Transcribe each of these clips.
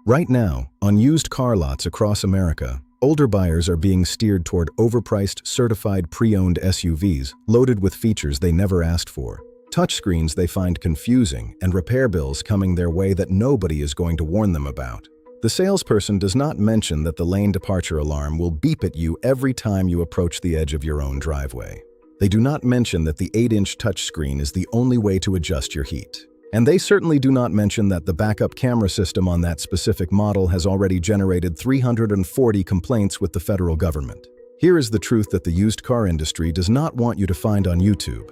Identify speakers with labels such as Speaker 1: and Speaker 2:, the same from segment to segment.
Speaker 1: Right now, on used car lots across America, older buyers are being steered toward overpriced, certified pre-owned SUVs loaded with features they never asked for, touchscreens they find confusing, and repair bills coming their way that nobody is going to warn them about. The salesperson does not mention that the lane departure alarm will beep at you every time you approach the edge of your own driveway. They do not mention that the 8-inch touchscreen is the only way to adjust your heat. And they certainly do not mention that the backup camera system on that specific model has already generated 340 complaints with the federal government. Here is the truth that the used car industry does not want you to find on YouTube.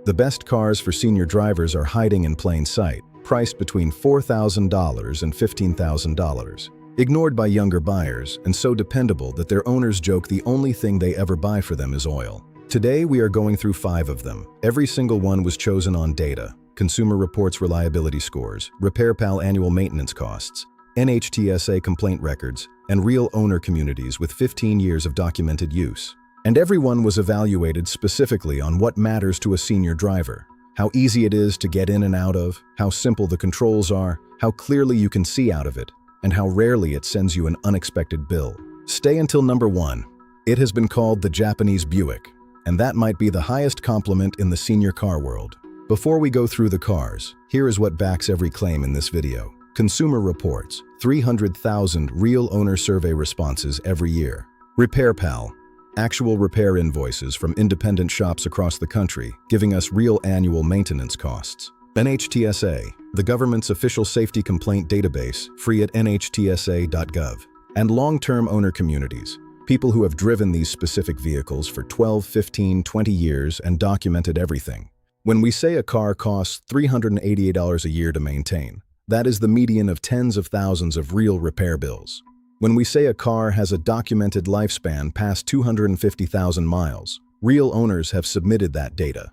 Speaker 1: The best cars for senior drivers are hiding in plain sight, priced between $4,000 and $15,000, ignored by younger buyers, and so dependable that their owners joke the only thing they ever buy for them is oil. Today, we are going through 5 of them. Every single one was chosen on data: Consumer Reports reliability scores, RepairPal annual maintenance costs, NHTSA complaint records, and real owner communities with 15 years of documented use. And everyone was evaluated specifically on what matters to a senior driver: how easy it is to get in and out of, how simple the controls are, how clearly you can see out of it, and how rarely it sends you an unexpected bill. Stay until number 1. It has been called the Japanese Buick, and that might be the highest compliment in the senior car world. Before we go through the cars, here is what backs every claim in this video. Consumer Reports, 300,000 real owner survey responses every year. RepairPal, actual repair invoices from independent shops across the country, giving us real annual maintenance costs. NHTSA, the government's official safety complaint database, free at nhtsa.gov. And long-term owner communities, people who have driven these specific vehicles for 12, 15, 20 years and documented everything. When we say a car costs $388 a year to maintain, that is the median of tens of thousands of real repair bills. When we say a car has a documented lifespan past 250,000 miles, real owners have submitted that data.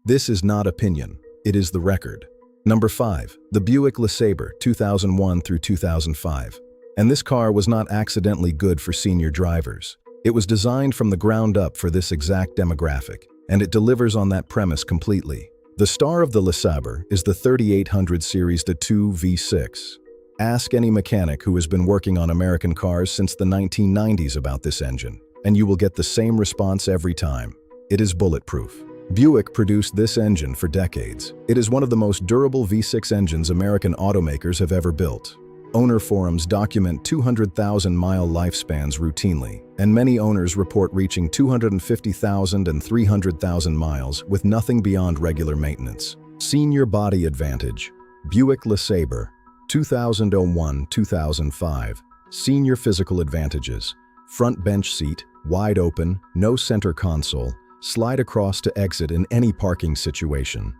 Speaker 1: This is not opinion, it is the record. Number 5, the Buick LeSabre, 2001 through 2005. And this car was not accidentally good for senior drivers. It was designed from the ground up for this exact demographic, and it delivers on that premise completely. The star of the LeSabre is the 3800 Series D2 V6. Ask any mechanic who has been working on American cars since the 1990s about this engine, and you will get the same response every time. It is bulletproof. Buick produced this engine for decades. It is one of the most durable V6 engines American automakers have ever built. Owner forums document 200,000-mile lifespans routinely, and many owners report reaching 250,000 and 300,000 miles with nothing beyond regular maintenance. Senior body advantage. Buick LeSabre, 2001-2005. Senior physical advantages: front bench seat, wide open, no center console, slide across to exit in any parking situation.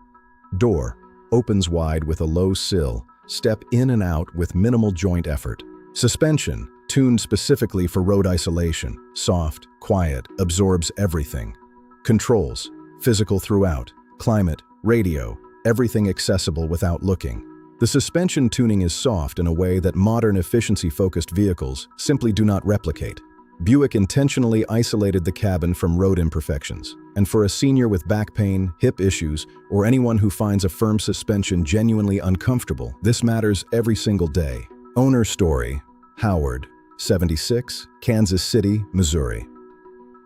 Speaker 1: Door, opens wide with a low sill, step in and out with minimal joint effort. Suspension, tuned specifically for road isolation, soft, quiet, absorbs everything. Controls, physical throughout, climate, radio, everything accessible without looking. The suspension tuning is soft in a way that modern efficiency-focused vehicles simply do not replicate. Buick intentionally isolated the cabin from road imperfections, and for a senior with back pain, hip issues, or anyone who finds a firm suspension genuinely uncomfortable, this matters every single day. Owner story: Howard, 76, Kansas City, Missouri.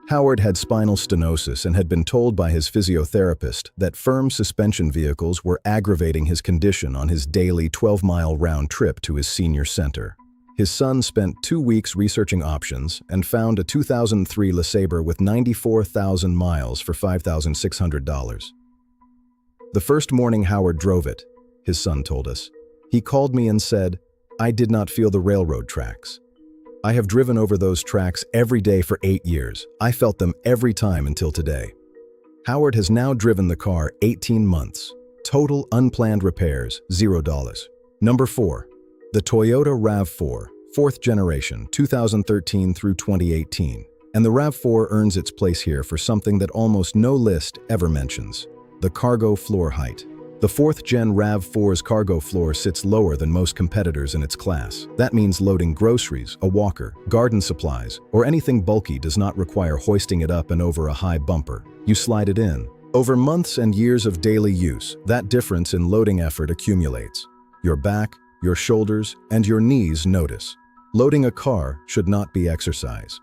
Speaker 1: Howard had spinal stenosis and had been told by his physiotherapist that firm suspension vehicles were aggravating his condition on his daily 12-mile round trip to his senior center. His son spent 2 weeks researching options and found a 2003 LeSabre with 94,000 miles for $5,600. The first morning Howard drove it, his son told us, he called me and said, "I did not feel the railroad tracks. I have driven over those tracks every day for 8 years. I felt them every time until today." Howard has now driven the car 18 months. Total unplanned repairs, $0. Number 4. The Toyota RAV4, 4th generation, 2013 through 2018. And the RAV4 earns its place here for something that almost no list ever mentions: the cargo floor height. The 4th-gen RAV4's cargo floor sits lower than most competitors in its class. That means loading groceries, a walker, garden supplies, or anything bulky does not require hoisting it up and over a high bumper. You slide it in. Over months and years of daily use, that difference in loading effort accumulates. Your back, your shoulders, and your knees notice. Loading a car should not be exercise.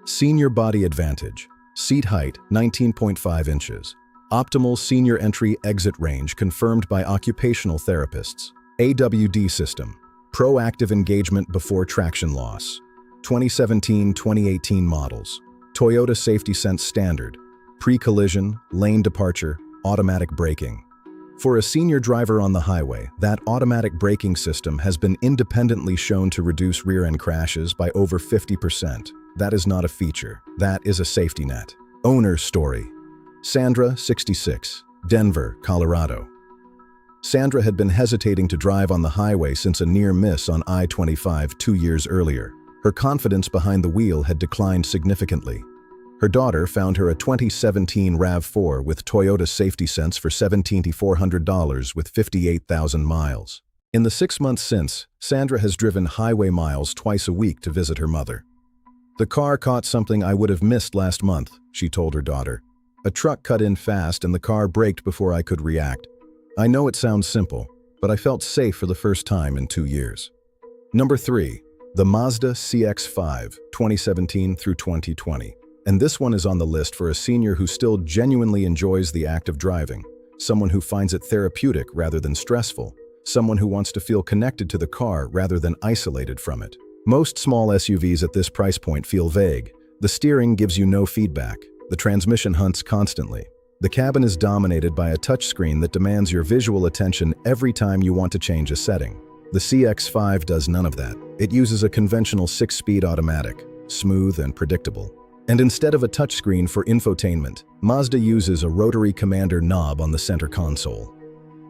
Speaker 1: Senior body advantage. Seat height 19.5 inches. Optimal senior entry exit range confirmed by occupational therapists. AWD system. Proactive engagement before traction loss. 2017-2018 models. Toyota Safety Sense Standard. Pre-collision, lane departure, automatic braking. For a senior driver on the highway, that automatic braking system has been independently shown to reduce rear-end crashes by over 50%. That is not a feature. That is a safety net. Owner's story. Sandra, 66, Denver, Colorado. Sandra had been hesitating to drive on the highway since a near miss on I-25 2 years earlier. Her confidence behind the wheel had declined significantly. Her daughter found her a 2017 RAV4 with Toyota Safety Sense for $1,700 with 58,000 miles. In the 6 months since, Sandra has driven highway miles twice a week to visit her mother. "The car caught something I would have missed last month," she told her daughter. "A truck cut in fast and the car braked before I could react. I know it sounds simple, but I felt safe for the first time in 2 years." Number 3. The Mazda CX-5, 2017 through 2020. And this one is on the list for a senior who still genuinely enjoys the act of driving, someone who finds it therapeutic rather than stressful, someone who wants to feel connected to the car rather than isolated from it. Most small SUVs at this price point feel vague. The steering gives you no feedback. The transmission hunts constantly. The cabin is dominated by a touchscreen that demands your visual attention every time you want to change a setting. The CX-5 does none of that. It uses a conventional 6-speed automatic, smooth and predictable. And instead of a touchscreen for infotainment, Mazda uses a rotary commander knob on the center console.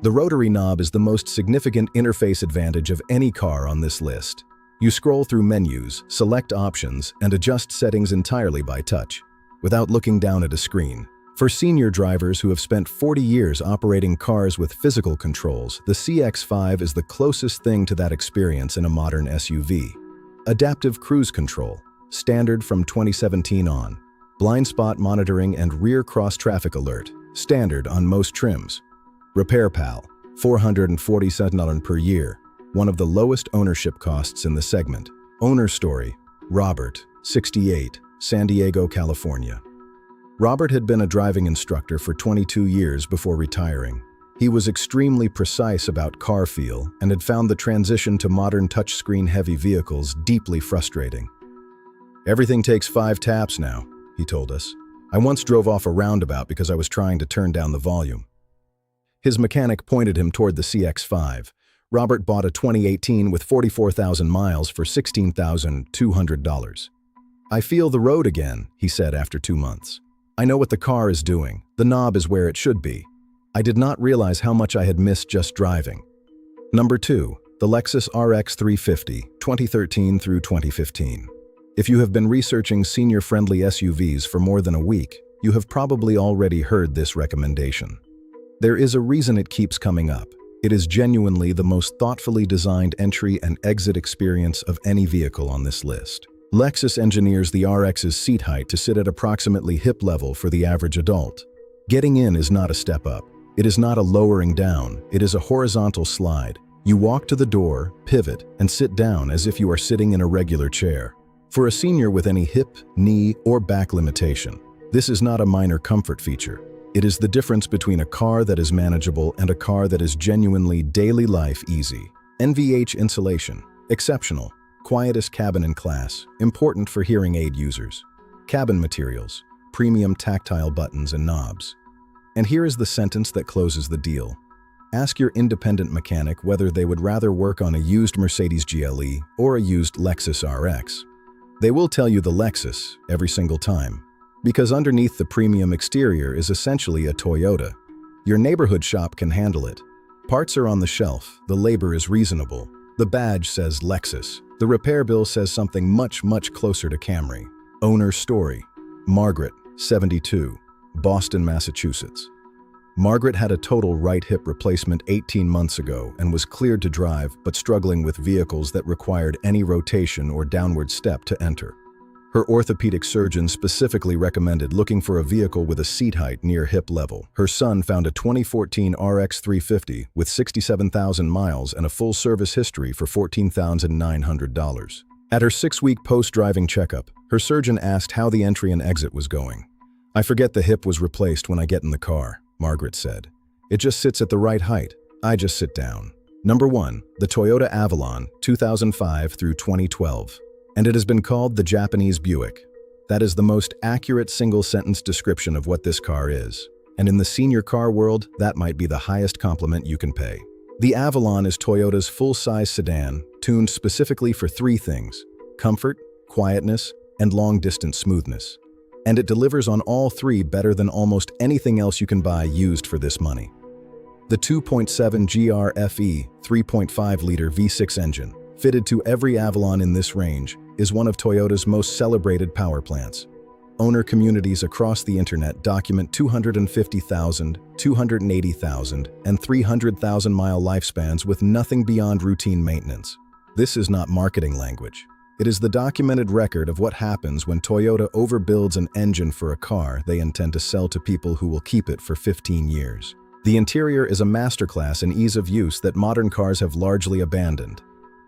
Speaker 1: The rotary knob is the most significant interface advantage of any car on this list. You scroll through menus, select options, and adjust settings entirely by touch, without looking down at a screen. For senior drivers who have spent 40 years operating cars with physical controls, the CX-5 is the closest thing to that experience in a modern SUV. Adaptive cruise control. Standard from 2017 on. Blind spot monitoring and rear cross-traffic alert. Standard on most trims. RepairPal, $447 per year. One of the lowest ownership costs in the segment. Owner story. Robert, 68, San Diego, California. Robert had been a driving instructor for 22 years before retiring. He was extremely precise about car feel and had found the transition to modern touchscreen-heavy vehicles deeply frustrating. "Everything takes 5 taps now," he told us. "I once drove off a roundabout because I was trying to turn down the volume." His mechanic pointed him toward the CX-5. Robert bought a 2018 with 44,000 miles for $16,200. "I feel the road again," he said after 2 months. "I know what the car is doing. The knob is where it should be. I did not realize how much I had missed just driving." Number 2. The Lexus RX 350, 2013 through 2015. If you have been researching senior-friendly SUVs for more than a week, you have probably already heard this recommendation. There is a reason it keeps coming up. It is genuinely the most thoughtfully designed entry and exit experience of any vehicle on this list. Lexus engineers the RX's seat height to sit at approximately hip level for the average adult. Getting in is not a step up. It is not a lowering down. It is a horizontal slide. You walk to the door, pivot, and sit down as if you are sitting in a regular chair. For a senior with any hip, knee, or back limitation, this is not a minor comfort feature. It is the difference between a car that is manageable and a car that is genuinely daily life easy. NVH insulation, exceptional. Quietest cabin in class, important for hearing aid users. Cabin materials, premium tactile buttons and knobs. And here is the sentence that closes the deal. Ask your independent mechanic whether they would rather work on a used Mercedes GLE or a used Lexus RX. They will tell you the Lexus every single time, because underneath the premium exterior is essentially a Toyota. Your neighborhood shop can handle it. Parts are on the shelf, the labor is reasonable. The badge says Lexus. The repair bill says something much, much closer to Camry. Owner story. Margaret, 72, Boston, Massachusetts. Margaret had a total right hip replacement 18 months ago and was cleared to drive but struggling with vehicles that required any rotation or downward step to enter. Her orthopedic surgeon specifically recommended looking for a vehicle with a seat height near hip level. Her son found a 2014 RX 350 with 67,000 miles and a full service history for $14,900. At her 6-week post-driving checkup, her surgeon asked how the entry and exit was going. "I forget the hip was replaced when I get in the car," Margaret said. "It just sits at the right height. I just sit down." Number 1. The Toyota Avalon, 2005 through 2012. And it has been called the Japanese Buick. That is the most accurate single-sentence description of what this car is. And in the senior car world, that might be the highest compliment you can pay. The Avalon is Toyota's full-size sedan, tuned specifically for 3 things: comfort, quietness, and long-distance smoothness. And it delivers on all 3 better than almost anything else you can buy used for this money. The 2.7 GR-FE 3.5-liter V6 engine, fitted to every Avalon in this range, is one of Toyota's most celebrated power plants. Owner communities across the internet document 250,000, 280,000, and 300,000-mile lifespans with nothing beyond routine maintenance. This is not marketing language. It is the documented record of what happens when Toyota overbuilds an engine for a car they intend to sell to people who will keep it for 15 years. The interior is a masterclass in ease of use that modern cars have largely abandoned.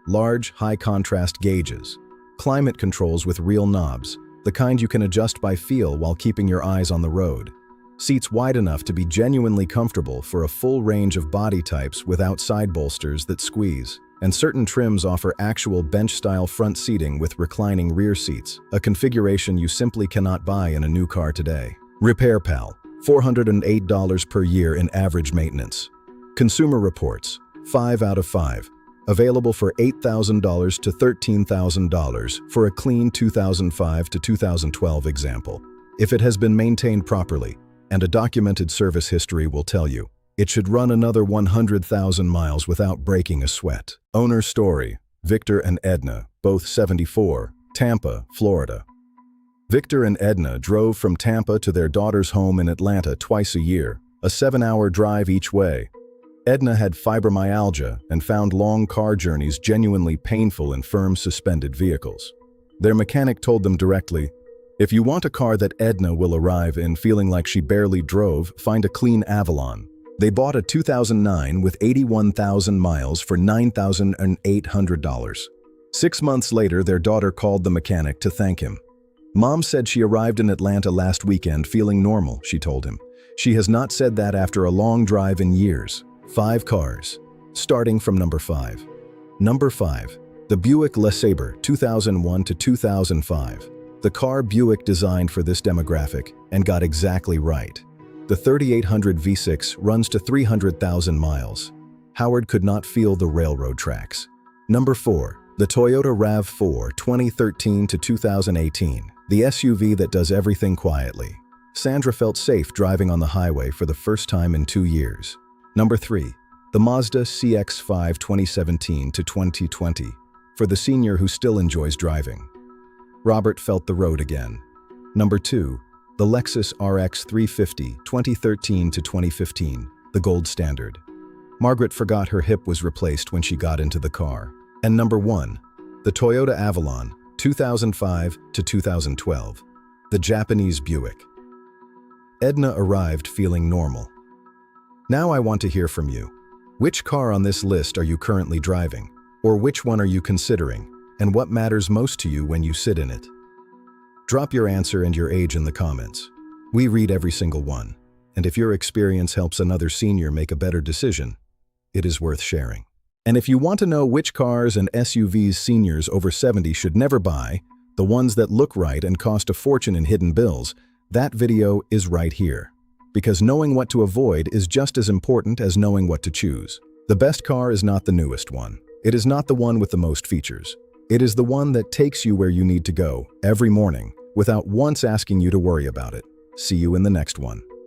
Speaker 1: Large, high-contrast gauges. Climate controls with real knobs, the kind you can adjust by feel while keeping your eyes on the road. Seats wide enough to be genuinely comfortable for a full range of body types without side bolsters that squeeze. And certain trims offer actual bench-style front seating with reclining rear seats, a configuration you simply cannot buy in a new car today. RepairPal, $408 per year in average maintenance. Consumer Reports, 5 out of 5. Available for $8,000 to $13,000 for a clean 2005 to 2012 example. If it has been maintained properly, and a documented service history will tell you, it should run another 100,000 miles without breaking a sweat. Owner story: Victor and Edna, both 74, Tampa, Florida. Victor and Edna drove from Tampa to their daughter's home in Atlanta twice a year, a 7-hour drive each way. Edna had fibromyalgia and found long car journeys genuinely painful in firm suspended vehicles. Their mechanic told them directly, "If you want a car that Edna will arrive in feeling like she barely drove, find a clean Avalon." They bought a 2009 with 81,000 miles for $9,800. 6 months later, their daughter called the mechanic to thank him. "Mom said she arrived in Atlanta last weekend feeling normal," she told him. "She has not said that after a long drive in years." 5 cars, starting from number 5. Number 5. The Buick LeSabre, 2001 to 2005. The car Buick designed for this demographic and got exactly right. The 3800 V6 runs to 300,000 miles. Howard could not feel the railroad tracks. Number 4. The Toyota RAV4, 2013 to 2018. The SUV that does everything quietly. Sandra felt safe driving on the highway for the first time in 2 years. Number 3. The Mazda CX-5 2017 to 2020, for the senior who still enjoys driving. Robert felt the road again. Number 2. The Lexus RX 350 2013 to 2015, the gold standard. Margaret forgot her hip was replaced when she got into the car. And number 1. The Toyota Avalon 2005 to 2012, the Japanese Buick. Edna arrived feeling normal. Now I want to hear from you. Which car on this list are you currently driving? Or which one are you considering? And what matters most to you when you sit in it? Drop your answer and your age in the comments. We read every single one. And if your experience helps another senior make a better decision, it is worth sharing. And if you want to know which cars and SUVs seniors over 70 should never buy, the ones that look right and cost a fortune in hidden bills, that video is right here. Because knowing what to avoid is just as important as knowing what to choose. The best car is not the newest one. It is not the one with the most features. It is the one that takes you where you need to go every morning without once asking you to worry about it. See you in the next one.